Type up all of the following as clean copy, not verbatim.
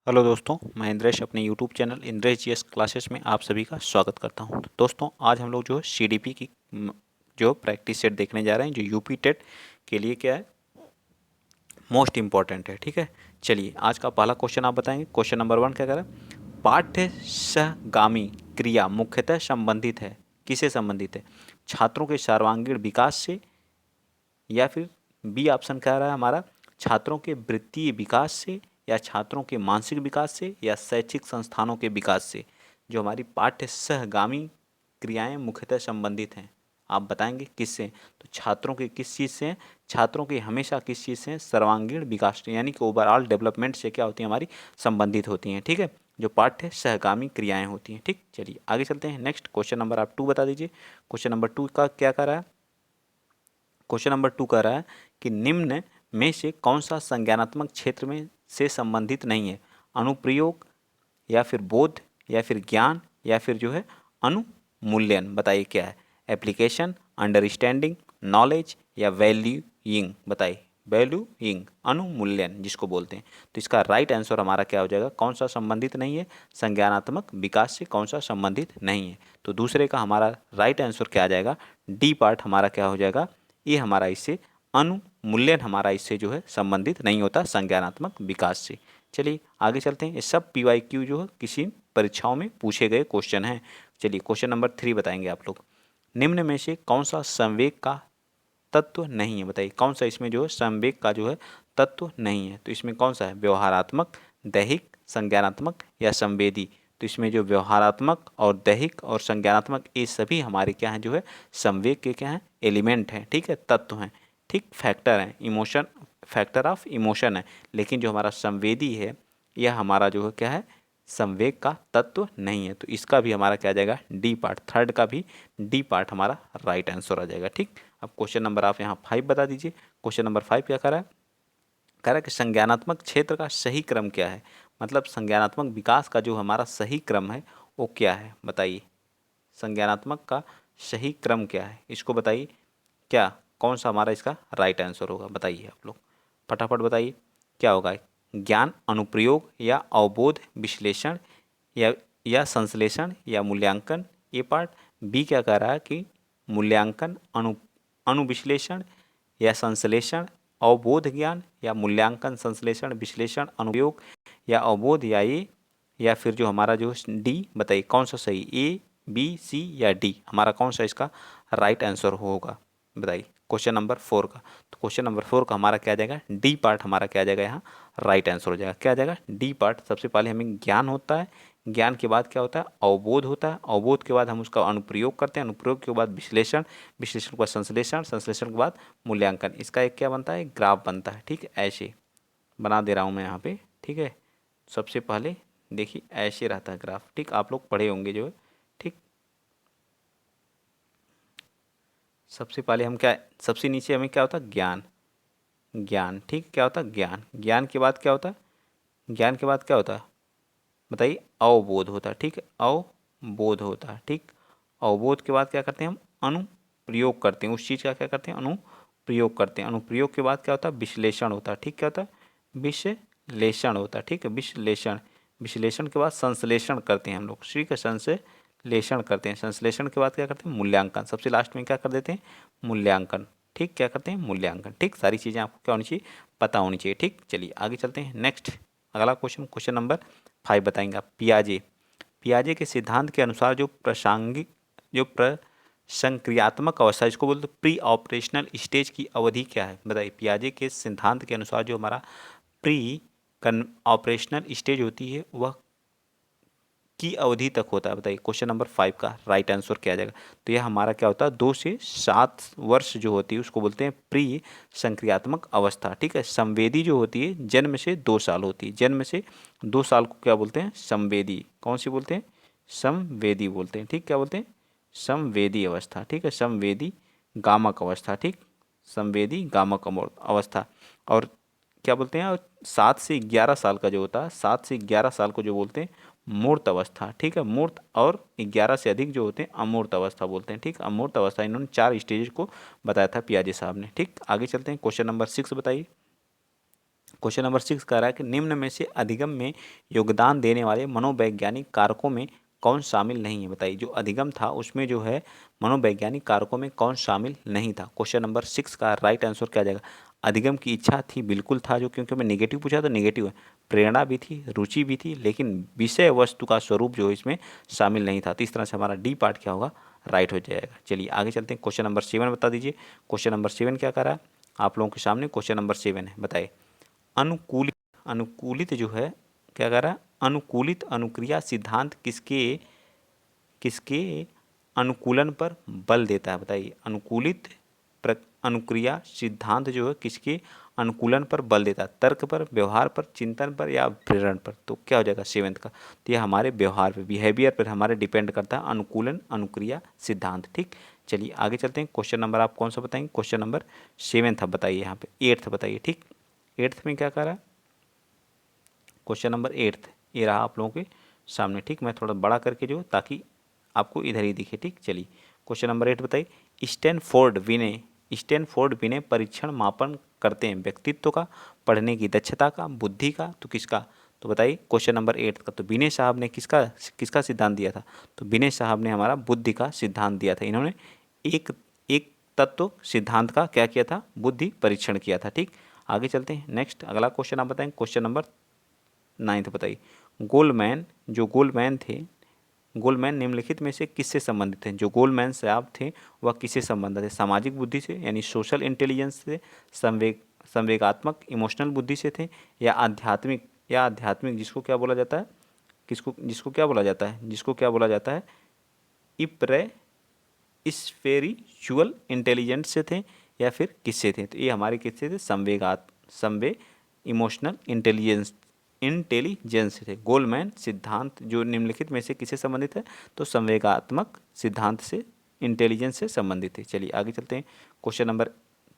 Hello दोस्तों, मैं इंद्रेश अपने YouTube channel Indresh GS classes में आप सभी का स्वागत करता हूं। तो दोस्तों, आज हम लोग जो है सीडीपी की जो प्रैक्टिस सेट देखने जा रहे हैं, जो यूपी टेट के लिए क्या है, मोस्ट इंपॉर्टेंट है। ठीक है, चलिए आज का पहला क्वेश्चन आप बताएंगे। क्वेश्चन नंबर 1 क्या करें? पाठ्य सहगामी क्रिया मुख्यतः संबंधित है, किसे संबंधित है? छात्रों के सर्वांगीण विकास से, या फिर बी ऑप्शन कह रहा है हमारा छात्रों के वृत्तीय विकास से, या छात्रों के मानसिक विकास से, या शैक्षिक संस्थानों के विकास से। जो हमारी पाठ्य सहगामी क्रियाएं मुख्यतः संबंधित हैं, आप बताएंगे किससे? तो छात्रों के किस चीज़ से? छात्रों के हमेशा किस चीज़ से? सर्वांगीण विकास से, यानी कि ओवरऑल डेवलपमेंट से क्या होती है, हमारी संबंधित होती हैं। ठीक है, जो पाठ्य सहगामी क्रियाएं होती हैं। ठीक, चलिए आगे चलते हैं। नेक्स्ट क्वेश्चन नंबर आप 2 बता दीजिए। क्वेश्चन नंबर 2 का क्या कर रहा है? क्वेश्चन नंबर 2 कह रहा है कि निम्न में से कौन सा संज्ञानात्मक क्षेत्र में से संबंधित नहीं है? अनुप्रयोग, या फिर बोध, या फिर ज्ञान, या फिर जो है अनुमूल्यन। बताइए क्या है? एप्लीकेशन, अंडरस्टैंडिंग, नॉलेज, या वैल्यूइंग। बताइए, वैल्यूइंग, अनुमूल्यन जिसको बोलते हैं। तो इसका राइट आंसर हमारा क्या हो जाएगा? कौन सा संबंधित नहीं है? संज्ञानात्मक विकास से कौन सा संबंधित नहीं है? तो दूसरे का हमारा राइट आंसर क्या आ जाएगा? डी पार्ट हमारा क्या हो जाएगा? ये हमारा इससे अनुमूल्यन हमारा इससे जो है संबंधित नहीं होता, संज्ञानात्मक विकास से। चलिए आगे चलते हैं। ये सब पीवाईक्यू जो है किसी परीक्षाओं में पूछे गए क्वेश्चन हैं। चलिए क्वेश्चन नंबर 3 बताएंगे आप लोग। निम्न में से कौन सा संवेग का तत्व नहीं है? बताइए कौन सा इसमें जो है संवेग का जो है तत्व नहीं है? तो इसमें कौन सा है? व्यवहारात्मक, दैहिक, संज्ञानात्मक, या संवेदी। तो इसमें जो व्यवहारात्मक और दैहिक और संज्ञानात्मक, ये सभी हमारे क्या हैं, जो है संवेग के क्या हैं, एलिमेंट हैं। ठीक है, तत्व हैं। ठीक, फैक्टर हैं, इमोशन, फैक्टर ऑफ इमोशन है। लेकिन जो हमारा संवेदी है, यह हमारा जो है क्या है, संवेग का तत्व नहीं है। तो इसका भी हमारा क्या आ जाएगा? डी पार्ट, थर्ड का भी डी पार्ट हमारा राइट आंसर आ जाएगा। ठीक, अब क्वेश्चन नंबर आप यहाँ 5 बता दीजिए। क्वेश्चन नंबर 5 क्या कर रहा है? कह रहा है कि संज्ञानात्मक क्षेत्र का सही क्रम क्या है? मतलब संज्ञानात्मक विकास का जो हमारा सही क्रम है वो क्या है? बताइए, संज्ञानात्मक का सही क्रम क्या है, इसको बताइए। क्या, कौन सा हमारा इसका राइट आंसर होगा? बताइए आप लोग, फटाफट बताइए क्या होगा। ज्ञान, अनुप्रयोग, या अवबोध, विश्लेषण, या संश्लेषण, या मूल्यांकन। ये पार्ट। बी क्या कह रहा है कि मूल्यांकन, अनुविश्लेषण, या संश्लेषण, अवबोध ज्ञान, या मूल्यांकन, संश्लेषण, विश्लेषण, अनुप्रयोग, या अवबोध, या ये, या फिर जो हमारा जो डी। बताइए कौन सा सही, ए, बी, सी, या डी? हमारा कौन सा इसका राइट आंसर होगा? बताइए क्वेश्चन नंबर 4 का। तो क्वेश्चन नंबर 4 का हमारा क्या आ जाएगा? डी पार्ट हमारा क्या आ जाएगा? यहाँ राइट आंसर हो जाएगा। क्या आ जाएगा? D part. सबसे पहले हमें ज्ञान होता है, ज्ञान के बाद क्या होता है? अवबोध होता है, अवबोध के बाद हम उसका अनुप्रयोग करते हैं, अनुप्रयोग के बाद विश्लेषण, विश्लेषण के बाद संश्लेषण, संश्लेषण के बाद मूल्यांकन। इसका एक क्या बनता है? ग्राफ बनता है। ठीक है, ऐसे बना दे रहा हूँ मैं यहाँ पे। ठीक है, सबसे पहले देखिए ऐसे रहता है ग्राफ। ठीक, आप लोग पढ़े होंगे जो है। ठीक, सबसे पहले हम क्या, सबसे नीचे हमें क्या होता है? ज्ञान, ज्ञान। ठीक, क्या होता है? ज्ञान। ज्ञान के बाद क्या होता है? ज्ञान के बाद क्या होता है? बताइए, अवबोध होता है। ठीक है, अवबोध होता है। ठीक, अवबोध के बाद क्या करते हैं? हम अनुप्रयोग करते हैं, उस चीज़ का क्या करते हैं? अनुप्रयोग करते हैं। अनुप्रयोग के बाद क्या होता है? विश्लेषण होता है। ठीक, क्या होता है? विश्लेषण होता है। ठीक है, विश्लेषण। विश्लेषण के बाद संश्लेषण करते हैं हम लोग। ठीक है, संश्लेषण करते हैं। संश्लेषण के बाद क्या करते हैं? मूल्यांकन। सबसे लास्ट में क्या कर देते हैं? मूल्यांकन। ठीक, क्या करते हैं? मूल्यांकन। ठीक, सारी चीज़ें आपको क्या होनी चाहिए? पता होनी चाहिए। ठीक, चलिए आगे चलते हैं। नेक्स्ट अगला क्वेश्चन, क्वेश्चन नंबर 5 बताएंगे आप। पियाजे, पियाजे के सिद्धांत के अनुसार जो प्रासंगिक, जो प्रसंक्रियात्मक अवस्था, इसको बोलते प्री ऑपरेशनल स्टेज की अवधि क्या है? बताइए, पियाजे के सिद्धांत के अनुसार जो हमारा प्री ऑपरेशनल स्टेज होती है वह की अवधि तक होता है? बताइए क्वेश्चन नंबर 5 का राइट आंसर क्या आ जाएगा? तो यह हमारा क्या होता है? 2 से 7 वर्ष जो होती है उसको बोलते हैं प्री संक्रियात्मक अवस्था। ठीक है, संवेदी जो होती है जन्म से 2 साल होती है। जन्म से 2 साल को क्या बोलते हैं? संवेदी। कौन सी बोलते हैं? संवेदी बोलते हैं। ठीक, क्या बोलते हैं? संवेदी अवस्था। ठीक है, संवेदी गामक अवस्था। ठीक, संवेदी गामक अवस्था। और क्या बोलते हैं? और 7 से 11 साल का जो होता है, 7 से 11 साल को जो बोलते हैं मूर्त अवस्था। ठीक है, मूर्त। और 11 से अधिक जो होते हैं अमूर्त अवस्था बोलते हैं। ठीक, अमूर्त अवस्था। इन्होंने 4 स्टेज को बताया था पियाजे साहब ने। ठीक, आगे चलते हैं। क्वेश्चन नंबर 6 बताइए। क्वेश्चन नंबर 6 कह रहा है कि निम्न में से अधिगम में योगदान देने वाले मनोवैज्ञानिक कारकों में कौन शामिल नहीं है। बताइए, जो अधिगम था उसमें जो है मनोवैज्ञानिक कारकों में कौन शामिल नहीं था। क्वेश्चन नंबर 6 का राइट आंसर क्या जाएगा। अधिगम की इच्छा थी, बिल्कुल था, जो क्योंकि मैं नेगेटिव पूछा तो नेगेटिव है। प्रेरणा भी थी, रुचि भी थी, लेकिन विषय वस्तु का स्वरूप जो है इसमें शामिल नहीं था। तो इस तरह से हमारा डी पार्ट क्या होगा, राइट हो जाएगा। चलिए आगे चलते हैं। क्वेश्चन नंबर 7 बता दीजिए। क्वेश्चन नंबर 7 क्या कर रहा है आप लोगों के सामने। क्वेश्चन नंबर 7 है, बताइए अनुकूलित अनुकूलित जो है क्या कर रहा है, अनुकूलित अनुक्रिया सिद्धांत किसके किसके अनुकूलन पर बल देता है। बताइए अनुकूलित अनुक्रिया सिद्धांत जो है किसके अनुकूलन पर बल देता है। तर्क पर, व्यवहार पर, चिंतन पर या प्रेरण पर। तो क्या हो जाएगा 7 का, तो यह हमारे व्यवहार पर, बिहेवियर पर हमारे डिपेंड करता है अनुकूलन अनुक्रिया सिद्धांत। ठीक, चलिए आगे चलते हैं। क्वेश्चन नंबर आप कौन सा बताएंगे। क्वेश्चन नंबर 7 था, बताइए यहाँ पे 8 बताइए। ठीक, 8 में क्या कर रहा है, क्वेश्चन नंबर 8 ये रहा आप लोगों के सामने। ठीक, मैं थोड़ा बड़ा करके जो ताकि आपको इधर ही दिखे। ठीक, चलिए क्वेश्चन नंबर 8 बताइए स्टैनफोर्ड विनय परीक्षण मापन करते हैं व्यक्तित्व का, पढ़ने की दक्षता का, बुद्धि का, तो किसका। तो बताइए क्वेश्चन नंबर 8 का, तो विनय साहब ने किसका किसका सिद्धांत दिया था। तो विनय साहब ने हमारा बुद्धि का सिद्धांत दिया था। इन्होंने एक एक तत्व सिद्धांत का क्या किया था, बुद्धि परीक्षण किया था। ठीक, आगे चलते हैं। नेक्स्ट अगला क्वेश्चन आप बताएंगे। क्वेश्चन नंबर 9 बताइए गोलमैन थे, गोलमैन निम्नलिखित में से किससे संबंधित हैं। जो गोलमैन साहब थे वह किससे संबंधित है। सामाजिक बुद्धि से यानी सोशल इंटेलिजेंस से, संवेगात्मक इमोशनल बुद्धि से थे, या आध्यात्मिक जिसको क्या बोला जाता है, जिसको क्या बोला जाता है इप्रे स्पिरिचुअल इंटेलिजेंस से थे, या फिर किससे थे। तो ये हमारे किससे थे, संवेग इमोशनल इंटेलिजेंस से थे। गोलमैन सिद्धांत जो निम्नलिखित में से किससे संबंधित है, तो संवेगात्मक सिद्धांत से, इंटेलिजेंस से संबंधित है। चलिए आगे चलते हैं। क्वेश्चन नंबर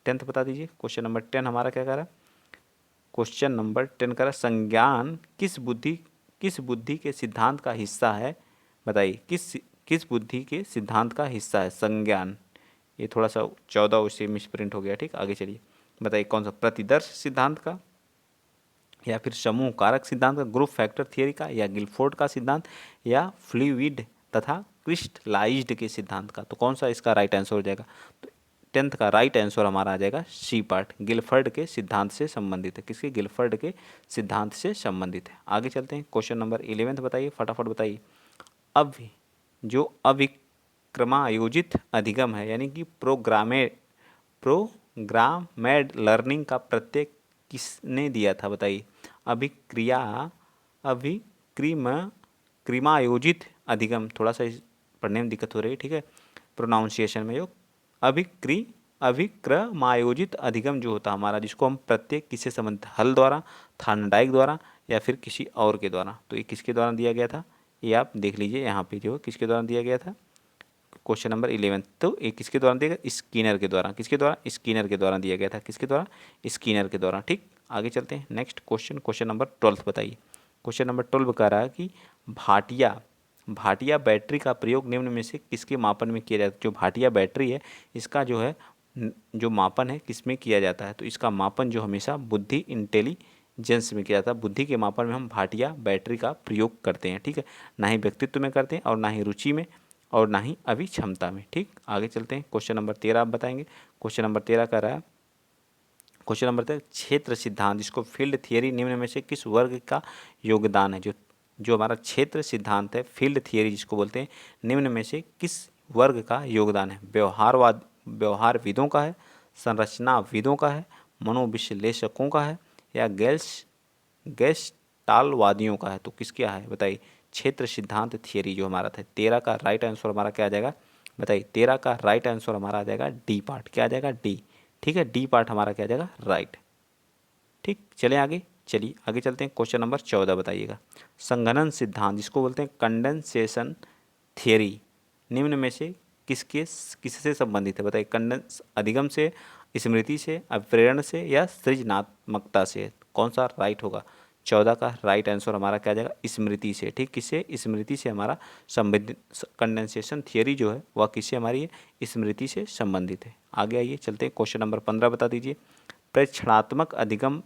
10 बता दीजिए। क्वेश्चन नंबर 10 हमारा क्या कर रहा है, क्वेश्चन नंबर 10 का संज्ञान किस बुद्धि के सिद्धांत का हिस्सा है। बताइए किस बुद्धि के सिद्धांत का हिस्सा है संज्ञान। ये थोड़ा सा 14 उससे मिसप्रिंट हो गया। ठीक, आगे चलिए बताइए कौन सा, प्रतिदर्श सिद्धांत का, या फिर समूह कारक सिद्धांत का, ग्रुप फैक्टर थियरी का, या गिलफोर्ड का सिद्धांत, या फ्लूइड तथा क्रिस्टलाइज्ड के सिद्धांत का। तो कौन सा इसका राइट आंसर हो जाएगा। तो 10th का राइट आंसर हमारा आ जाएगा सी पार्ट, गिलफर्ड के सिद्धांत से संबंधित है। किसके, गिलफर्ड के सिद्धांत से संबंधित है। आगे चलते हैं। क्वेश्चन नंबर 11 बताइए, फटाफट बताइए। अब जो अभिक्रमायोजित अधिगम है यानी कि प्रोग्रामेड लर्निंग का प्रत्यय किसने दिया था। बताइए क्रिमायोजित अधिगम, थोड़ा सा पढ़ने में दिक्कत हो रही है। ठीक है, प्रोनाउंसिएशन में जो अभिक्रमायोजित अधिगम जो होता हमारा, जिसको हम प्रत्येक किससे संबंधित, हल द्वारा, थार्नडाइक द्वारा, या फिर किसी और के द्वारा। तो ये किसके द्वारा दिया गया था, ये आप देख लीजिए यहाँ पे जो किसके द्वारा दिया गया था। क्वेश्चन नंबर 11, तो ये किसके द्वारा दिया गया, स्किनर के द्वारा। किसके द्वारा, स्किनर के द्वारा दिया गया था। किसके द्वारा, स्किनर के द्वारा। ठीक, आगे चलते हैं। नेक्स्ट क्वेश्चन नंबर 12 बताइए। क्वेश्चन नंबर 12 कह रहा है कि भाटिया बैटरी का प्रयोग निम्न में से किसके मापन में किया जाता है। जो भाटिया बैटरी है इसका जो है जो मापन है किस में किया जाता है। तो इसका मापन जो हमेशा बुद्धि इंटेलिजेंस में किया जाता है। बुद्धि के मापन में हम भाटिया बैटरी का प्रयोग करते हैं। ठीक है, ना ही व्यक्तित्व में करते हैं, और ना ही रुचि में, और ना ही अभिक्षमता में। ठीक, आगे चलते हैं। क्वेश्चन नंबर 13 आप बताएंगे। क्वेश्चन नंबर 13 कह रहा है, क्वेश्चन नंबर 13 क्षेत्र सिद्धांत, जिसको फील्ड थियरी, निम्न में से किस वर्ग का योगदान है। जो हमारा क्षेत्र सिद्धांत है, फील्ड थियरी जिसको बोलते हैं, निम्न में से किस वर्ग का योगदान है। व्यवहारविदों का है, संरचनाविदों का है, मनोविश्लेषकों का है, या गेस्टालवादियों का है। तो किसका है बताइए, क्षेत्र सिद्धांत थियरी जो हमारा था। 13 का राइट आंसर हमारा क्या आ जाएगा, बताइए। 13 का राइट आंसर हमारा आ जाएगा डी पार्ट। क्या आ जाएगा, डी। ठीक है, डी पार्ट हमारा क्या आ जाएगा, राइट। ठीक, चलें आगे। चलिए आगे चलते हैं। क्वेश्चन नंबर 14 बताइएगा। संघनन सिद्धांत, जिसको बोलते हैं कंडेंसेशन थियरी, निम्न में से किससे संबंधित है। बताइए, कंडेंस अधिगम से, स्मृति से, अप्रेरण से, या सृजनात्मकता से। कौन सा राइट होगा। 14 का राइट आंसर हमारा क्या आ जाएगा, स्मृति से। ठीक, किससे, स्मृति से हमारा संबंधित। कंडेंसेशन थियरी जो है वह किससे हमारी है, स्मृति से संबंधित है। आगे आइए चलते हैं। क्वेश्चन नंबर 15 बता दीजिए। प्रेक्षणात्मक अधिगम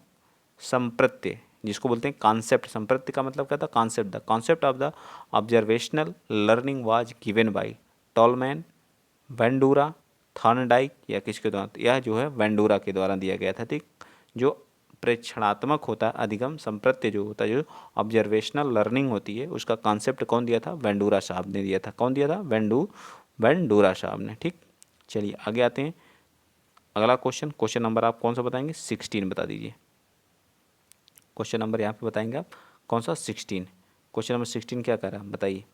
संप्रत्य, जिसको बोलते हैं कॉन्सेप्ट, संप्रत्य का मतलब क्या था, concept. The concept of the observational learning was given by Tolman, Bandura, Thorndike या किसके द्वारा, यह जो है वेंडूरा के द्वारा दिया गया था। ठीक, जो प्रेक्षणात्मक होता है, अधिगम संप्रत्य जो होता है, जो ऑब्जर्वेशनल लर्निंग होती है, उसका कॉन्सेप्ट कौन दिया था, वेंडूरा साहब ने दिया था। कौन दिया था, वेंडूरा साहब ने। ठीक, चलिए आगे आते हैं। अगला क्वेश्चन, क्वेश्चन नंबर आप कौन सा बताएंगे, 16 बता दीजिए। क्वेश्चन नंबर यहाँ पे बताएंगे आप कौन सा, 16। क्वेश्चन नंबर 16 क्या कर रहा है बताइए।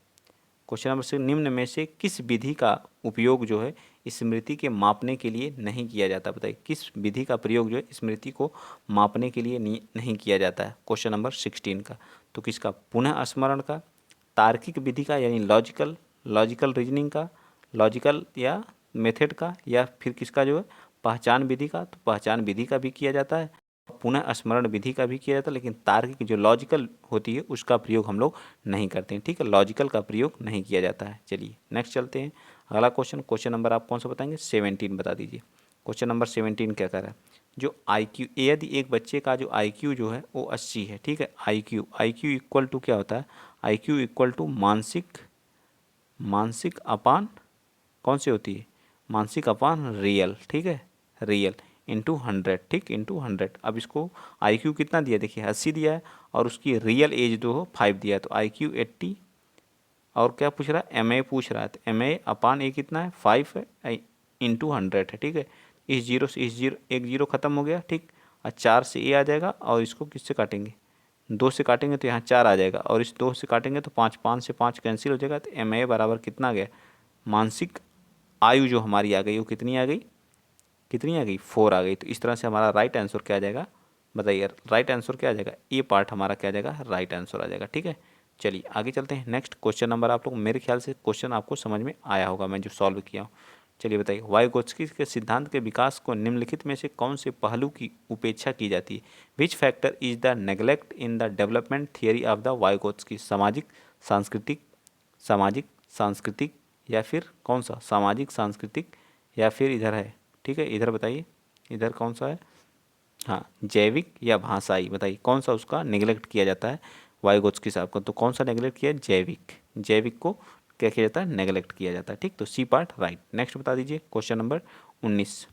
क्वेश्चन नंबर 6, निम्न में से किस विधि का उपयोग जो है स्मृति के मापने के लिए नहीं किया जाता, बताइए किस विधि का प्रयोग जो है स्मृति को मापने के लिए नहीं किया जाता है। क्वेश्चन नंबर 16 का, तो किसका, पुनः स्मरण का, तार्किक विधि का यानी लॉजिकल रीजनिंग का, लॉजिकल या मेथड का, या फिर किसका जो है पहचान विधि का। तो पहचान विधि का भी किया जाता है, पुनः स्मरण विधि का भी किया जाता है, लेकिन तार्किक जो लॉजिकल होती है उसका प्रयोग हम लोग नहीं करते हैं। ठीक है, लॉजिकल का प्रयोग नहीं किया जाता है। चलिए नेक्स्ट चलते हैं। अगला क्वेश्चन, क्वेश्चन नंबर आप कौन सा बताएंगे, 17 बता दीजिए। क्वेश्चन नंबर 17 क्या कर रहा है, जो IQ, यदि एक बच्चे का जो IQ जो है वो 80 है। ठीक है, IQ इक्वल टू क्या होता है, IQ इक्वल टू मानसिक अपान कौन सी होती है, मानसिक अपान रियल। ठीक है, रियल इंटू 100। ठीक, इंटू 100। अब इसको IQ कितना दिया, देखिए 80 दिया है, और उसकी रियल एज जो हो 5 दिया है, तो IQ 80, और क्या पूछ रहा है, MA पूछ रहा है, तो MA अपान ए कितना है, 5 है, इंटू 100 है। ठीक है, इस जीरो से इस जीरो, एक जीरो खत्म हो गया। ठीक, और 4 से ए आ जाएगा, और इसको किससे काटेंगे, 2 से काटेंगे तो यहाँ 4 आ जाएगा, और इस 2 से काटेंगे तो 5, 5 से 5 कैंसिल हो जाएगा, तो MA बराबर कितना आ गया, मानसिक आयु जो हमारी आ गई वो कितनी आ गई, कितनी आ गई, 4 आ गई। तो इस तरह से हमारा राइट आंसर क्या आ जाएगा, बताइए राइट आंसर क्या आ जाएगा, ये पार्ट हमारा क्या आ जाएगा, राइट आंसर आ जाएगा। ठीक है, चलिए आगे चलते हैं। नेक्स्ट क्वेश्चन नंबर, आप लोग मेरे ख्याल से क्वेश्चन आपको समझ में आया होगा मैं जो सॉल्व किया हूँ। चलिए बताइए, वाइगोत्स्की के सिद्धांत के विकास को निम्नलिखित में से कौन से पहलू की उपेक्षा की जाती है, which factor is the neglect in the development theory of the Vygotsky, सामाजिक सांस्कृतिक या फिर कौन सा, सामाजिक सांस्कृतिक या फिर इधर है। ठीक है, इधर बताइए, इधर कौन सा है, हाँ जैविक या भाषाई, बताइए कौन सा उसका नेग्लेक्ट किया जाता है वाइगोत्स्की साहब को। तो कौन सा नेग्लेक्ट किया है, जैविक को क्या किया जाता है, नेग्लेक्ट किया जाता है। ठीक, तो सी पार्ट राइट। नेक्स्ट बता दीजिए क्वेश्चन नंबर 19,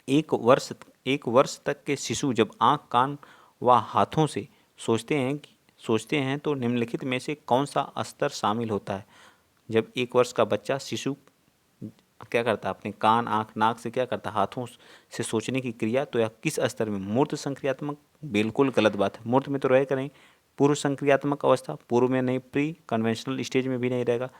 एक वर्ष तक के शिशु जब आँख, कान व हाथों से सोचते हैं तो निम्नलिखित में से कौन सा स्तर शामिल होता है। जब 1 वर्ष का बच्चा शिशु क्या करता है, अपने कान, आँख, नाक से क्या करता है, हाथों से सोचने की क्रिया, तो यह किस स्तर में, मूर्त संक्रियात्मक, बिल्कुल गलत बात है, मूर्त में तो रहेगा नहीं, पूर्व संक्रियात्मक अवस्था, पूर्व में नहीं, प्री कन्वेंशनल स्टेज में भी नहीं रहेगा,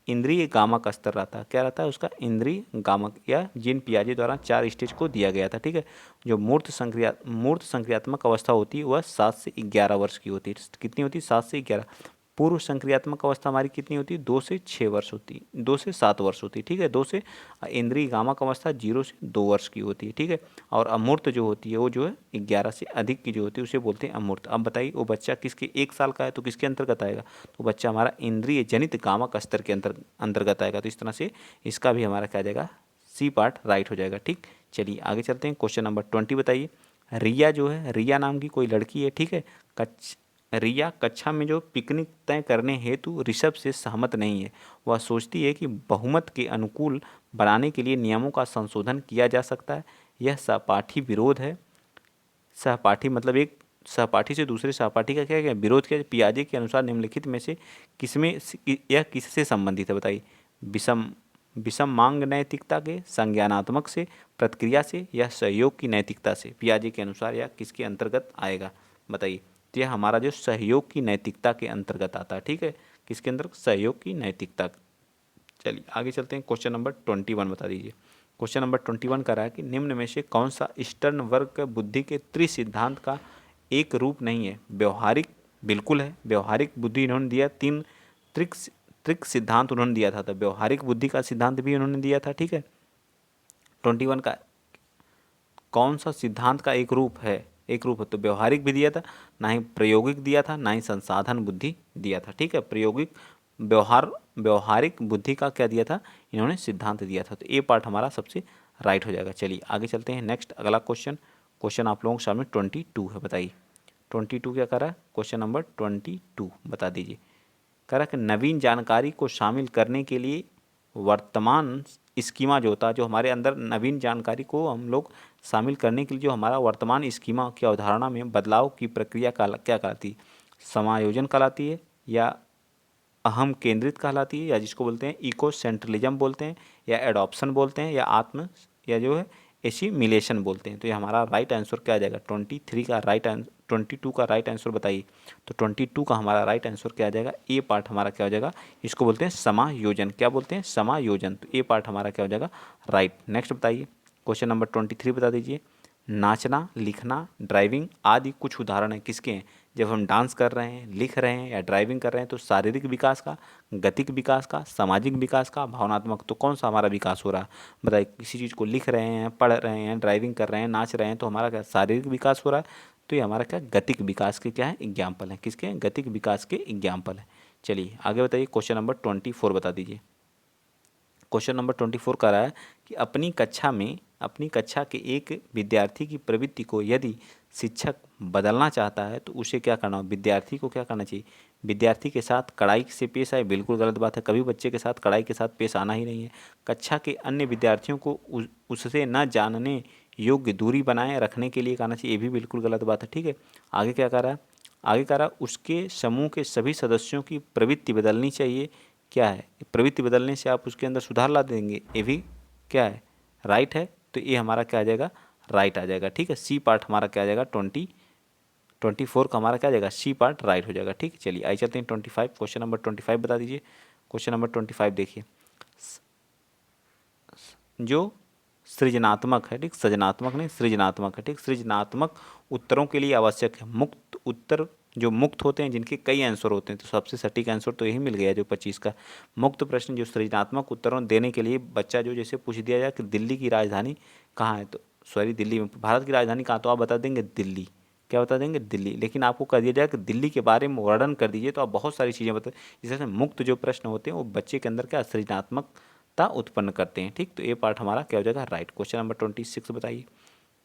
इंद्रिय गामक स्तर रहता है, क्या रहता है उसका, इंद्रिय गामक, या जीन पियाजे द्वारा 4 स्टेज को दिया गया था। ठीक है, जो मूर्त संक्रियात्मक अवस्था होती है वह 7 से 11 वर्ष की होती है। कितनी होती है, 7 से 11। पूर्व संक्रियात्मक अवस्था हमारी कितनी होती है, 2 से 6 वर्ष होती है, 2 से 7 वर्ष होती है। ठीक है, 2 से, इंद्रिय गामक अवस्था 0 से 2 वर्ष की होती है। ठीक है, और अमूर्त जो होती है वो जो है 11 से अधिक की जो होती है उसे बोलते हैं अमूर्त। अब बताइए वो बच्चा किसके, 1 साल का है तो किसके अंतर्गत आएगा, तो बच्चा हमारा इंद्रिय जनित गामक स्तर के अंतर्गत आएगा। तो इस तरह से इसका भी हमारा क्या जाएगा, सी पार्ट राइट हो जाएगा। ठीक, चलिए आगे चलते हैं। क्वेश्चन नंबर 20 बताइए, रिया जो है, रिया नाम की कोई लड़की है। ठीक है, रिया कक्षा में जो पिकनिक तय करने हेतु ऋषभ से सहमत नहीं है। वह सोचती है कि बहुमत के अनुकूल बनाने के लिए नियमों का संशोधन किया जा सकता है। यह सहपाठी विरोध है। सहपाठी मतलब एक सहपाठी से दूसरे सहपाठी का क्या क्या विरोध किया। पियाजे के अनुसार निम्नलिखित में से किसमें यह किससे संबंधित है, बताइए, विषम मांग नैतिकता के, संज्ञानात्मक से, प्रतिक्रिया से, या सहयोग की नैतिकता से। पियाजे के अनुसार यह किसके अंतर्गत आएगा, बताइए। तो यह हमारा जो सहयोग की नैतिकता के अंतर्गत आता है। ठीक है, किसके अंदर, सहयोग की नैतिकता। चलिए आगे चलते हैं। क्वेश्चन नंबर 21 बता दीजिए। क्वेश्चन नंबर 21 कह रहा है कि निम्न में से कौन सा ईस्टर्न वर्ग बुद्धि के त्रिसिद्धांत का एक रूप नहीं है। व्यवहारिक बिल्कुल है, व्यवहारिक बुद्धि इन्होंने दिया, 3 त्रिक सिद्धांत उन्होंने दिया था, तो व्यवहारिक बुद्धि का सिद्धांत भी उन्होंने दिया था। ठीक है, 21 का कौन सा सिद्धांत का एक रूप है, एक रूप है, तो व्यवहारिक भी दिया था, ना ही प्रायोगिक दिया था, ना ही संसाधन बुद्धि दिया था। ठीक है, प्रायोगिक व्यवहारिक बुद्धि का क्या दिया था, इन्होंने सिद्धांत दिया था। तो ए पार्ट हमारा सबसे राइट हो जाएगा। चलिए आगे चलते हैं। नेक्स्ट अगला क्वेश्चन, क्वेश्चन आप लोगों के सामने 22 है, बताइए 22 क्या कर रहा है, क्वेश्चन नंबर 22 बता दीजिए। कह रहा है कि नवीन जानकारी को शामिल करने के लिए वर्तमान स्कीमा जो होता है, जो हमारे अंदर नवीन जानकारी को हम लोग शामिल करने के लिए जो हमारा वर्तमान स्कीमा की अवधारणा में बदलाव की प्रक्रिया क्या कहलाती है, समायोजन कहलाती है, या अहम केंद्रित कहलाती है, या जिसको बोलते हैं इको सेंट्रलिज्म बोलते हैं, या एडॉप्शन बोलते हैं, या आत्म या जो है एसिमिलेशन बोलते हैं। तो ये हमारा राइट आंसर क्या आ जाएगा, 23 का राइट आंसर, 22 का राइट आंसर बताइए। तो 22 का हमारा राइट आंसर क्या आ जाएगा, ए पार्ट हमारा क्या हो जाएगा, इसको बोलते हैं समायोजन। क्या बोलते हैं, समायोजन। तो ए पार्ट हमारा क्या हो जाएगा, राइट। नेक्स्ट बताइए, क्वेश्चन नंबर 23 बता दीजिए। नाचना, लिखना, ड्राइविंग आदि कुछ उदाहरण हैं किसके हैं। जब हम डांस कर रहे हैं, लिख रहे हैं या ड्राइविंग कर रहे हैं तो शारीरिक विकास का, गतिक विकास का, सामाजिक विकास का, भावनात्मक। तो कौन सा हमारा विकास हो रहा है, बताइए। किसी चीज़ को लिख रहे हैं, पढ़ रहे हैं, ड्राइविंग कर रहे हैं, नाच रहे हैं, तो हमारा क्या शारीरिक विकास हो रहा है। तो ये हमारा क्या गतिक विकास के क्या है, एग्जाम्पल है। किसके हैं, गतिक विकास के एग्जाम्पल है। चलिए आगे बताइए, क्वेश्चन नंबर 24 बता दीजिए। क्वेश्चन नंबर 24 कह रहा है कि अपनी कक्षा के एक विद्यार्थी की प्रवृत्ति को यदि शिक्षक बदलना चाहता है तो उसे क्या करना हो, विद्यार्थी को क्या करना चाहिए, विद्यार्थी के साथ कड़ाई से पेश आए। बिल्कुल गलत बात है, कभी बच्चे के साथ कड़ाई के साथ पेश आना ही नहीं है। कक्षा के अन्य विद्यार्थियों को उससे न जानने योग्य दूरी बनाए रखने के लिए कहना चाहिए, ये भी बिल्कुल गलत बात है। ठीक है, आगे क्या कह रहा है, आगे कह रहा है उसके समूह के सभी सदस्यों की प्रवृत्ति बदलनी चाहिए। क्या है, प्रवृत्ति बदलने से आप उसके अंदर सुधार ला देंगे, ये भी क्या है, राइट है। तो ये हमारा क्या आ जाएगा, राइट आ जाएगा। ठीक है, सी पार्ट हमारा क्या आ जाएगा, 24 का हमारा क्या आ जाएगा, सी पार्ट राइट हो जाएगा। ठीक है, चलिए आइए चलते हैं 25, क्वेश्चन नंबर 25 बता दीजिए। क्वेश्चन नंबर 25 देखिए, जो सृजनात्मक है, ठीक, सृजनात्मक नहीं सृजनात्मक है, ठीक, सृजनात्मक उत्तरों के लिए आवश्यक है। मुक्त उत्तर जो मुक्त होते हैं, जिनके कई आंसर होते हैं, तो सबसे सटीक आंसर तो यही मिल गया जो 25 का। मुक्त प्रश्न जो सृजनात्मक उत्तरों देने के लिए बच्चा जो जैसे पूछ दिया जाए कि दिल्ली की राजधानी कहाँ है, तो सॉरी दिल्ली में, भारत की राजधानी कहाँ, तो आप बता देंगे दिल्ली। क्या बता देंगे, दिल्ली। लेकिन आपको कह दिया जाए कि दिल्ली के बारे में वर्णन कर दीजिए, तो आप बहुत सारी चीज़ें बता। जैसे मुक्त जो प्रश्न होते हैं वो बच्चे के अंदर क्या सृजनात्मकता उत्पन्न करते हैं। ठीक, तो ये पार्ट हमारा क्या हो जाएगा, राइट। क्वेश्चन नंबर 26 बताइए।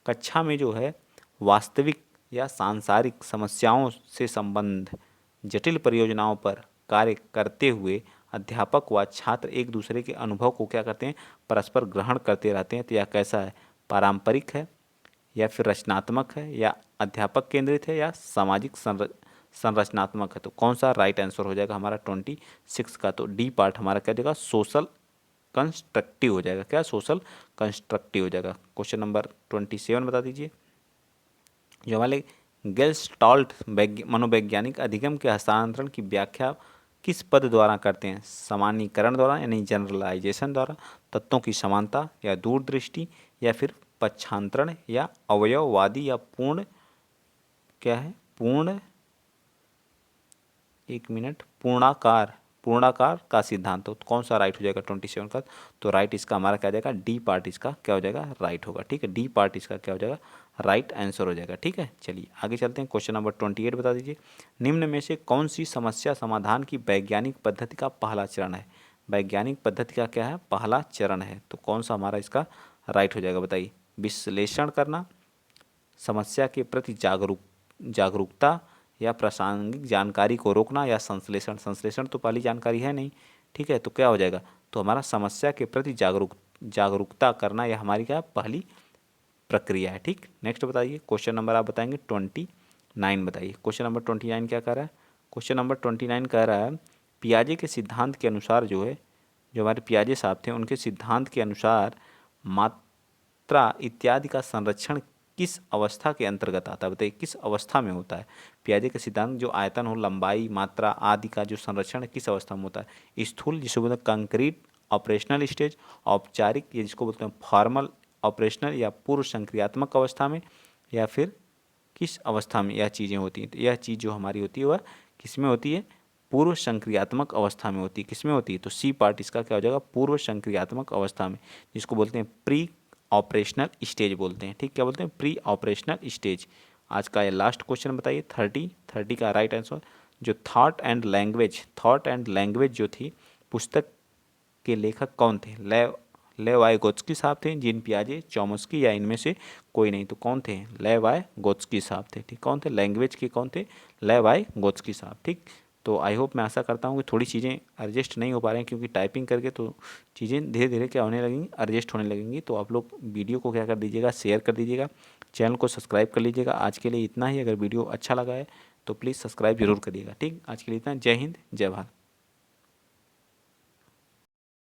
कक्षा में जो है वास्तविक या सांसारिक समस्याओं से संबंध जटिल परियोजनाओं पर कार्य करते हुए अध्यापक व छात्र एक दूसरे के अनुभव को क्या करते हैं, परस्पर ग्रहण करते रहते हैं। तो यह कैसा है, पारंपरिक है, या फिर रचनात्मक है, या अध्यापक केंद्रित है, या सामाजिक संरचनात्मक है। तो कौन सा राइट आंसर हो जाएगा हमारा 26 का, तो डी पार्ट हमारा क्या देगा, सोशल कंस्ट्रक्टिव हो जाएगा। क्या, सोशल कंस्ट्रक्टिव हो जाएगा। क्वेश्चन नंबर 27 बता दीजिए। जो हमारे गेल्स्टॉल्ट मनोवैज्ञानिक अधिगम के हस्तांतरण की व्याख्या किस पद द्वारा करते हैं, सामान्यीकरण द्वारा यानी जनरलाइजेशन द्वारा, तत्वों की समानता या दूरदृष्टि, या फिर पक्षांतरण, या अवयववादी, या पूर्ण क्या है, पूर्ण एक मिनट पूर्णाकार का सिद्धांत। तो कौन सा राइट हो जाएगा 27 का, तो राइट इसका हमारा क्या हो जाएगा, डी पार्ट इसका क्या हो जाएगा, राइट होगा। ठीक है, डी पार्ट इसका क्या हो जाएगा, राइट आंसर हो जाएगा। ठीक है, चलिए आगे चलते हैं। क्वेश्चन नंबर 28 बता दीजिए। निम्न में से कौन सी समस्या समाधान की वैज्ञानिक पद्धति का पहला चरण है, वैज्ञानिक पद्धति का क्या है, पहला चरण है। तो कौन सा हमारा इसका राइट हो जाएगा, बताइए। विश्लेषण करना, समस्या के प्रति जागरूकता, या प्रासंगिक जानकारी को रोकना, या संश्लेषण। संश्लेषण तो पहली जानकारी है नहीं। ठीक है, तो क्या हो जाएगा, तो हमारा समस्या के प्रति जागरूकता करना, यह हमारी क्या पहली प्रक्रिया है। ठीक, नेक्स्ट बताइए। क्वेश्चन नंबर आप बताएंगे 29 बताइए। क्वेश्चन नंबर 29 क्या कह रहा है, क्वेश्चन नंबर 29 कह रहा है पियाजे के सिद्धांत के अनुसार जो है, जो हमारे पियाजे साहब थे उनके सिद्धांत के अनुसार मात्रा इत्यादि का संरक्षण किस अवस्था के अंतर्गत आता है, बताइए किस अवस्था में होता है। पियाजे का सिद्धांत जो आयतन हो, लंबाई, मात्रा आदि का जो संरक्षण है किस अवस्था में होता है, स्थूल जिसको बोलते हैं कंक्रीट ऑपरेशनल स्टेज, औपचारिक ये जिसको बोलते हैं फॉर्मल ऑपरेशनल, या पूर्व संक्रियात्मक अवस्था में, या फिर किस अवस्था में यह चीज़ें होती हैं। तो यह चीज़ जो हमारी होती है वह किस में होती है, पूर्व संक्रियात्मक अवस्था में होती है। किस में होती है, तो सी पार्ट इसका क्या हो जाएगा, पूर्व संक्रियात्मक अवस्था में, जिसको बोलते हैं प्री ऑपरेशनल स्टेज बोलते हैं। ठीक, क्या बोलते हैं, प्री ऑपरेशनल स्टेज। आज का ये लास्ट क्वेश्चन बताइए 30 का राइट आंसर। जो थॉट एंड लैंग्वेज जो थी, पुस्तक के लेखक कौन थे, लेवाइगोत्स्की साहब थे, जीन पियाजे, चॉम्स्की या इनमें से कोई नहीं। तो कौन थे? लेवाइगोत्स्की साहब थे। ठीक, कौन थे? लैंग्वेज के कौन थे? लेवाइगोत्स्की साहब। ठीक, तो आई होप, मैं आशा करता हूँ कि थोड़ी चीज़ें एडजस्ट नहीं हो पा रही हैं, क्योंकि टाइपिंग करके तो चीज़ें धीरे धीरे क्या होने लगेंगी, एडजस्ट होने लगेंगी। तो आप लोग वीडियो को क्या कर दीजिएगा, शेयर कर दीजिएगा, चैनल को सब्सक्राइब कर लीजिएगा। आज के लिए इतना ही। अगर वीडियो अच्छा लगा है तो प्लीज़ सब्सक्राइब जरूर करिएगा। ठीक, आज के लिए इतना। जय हिंद, जय भारत।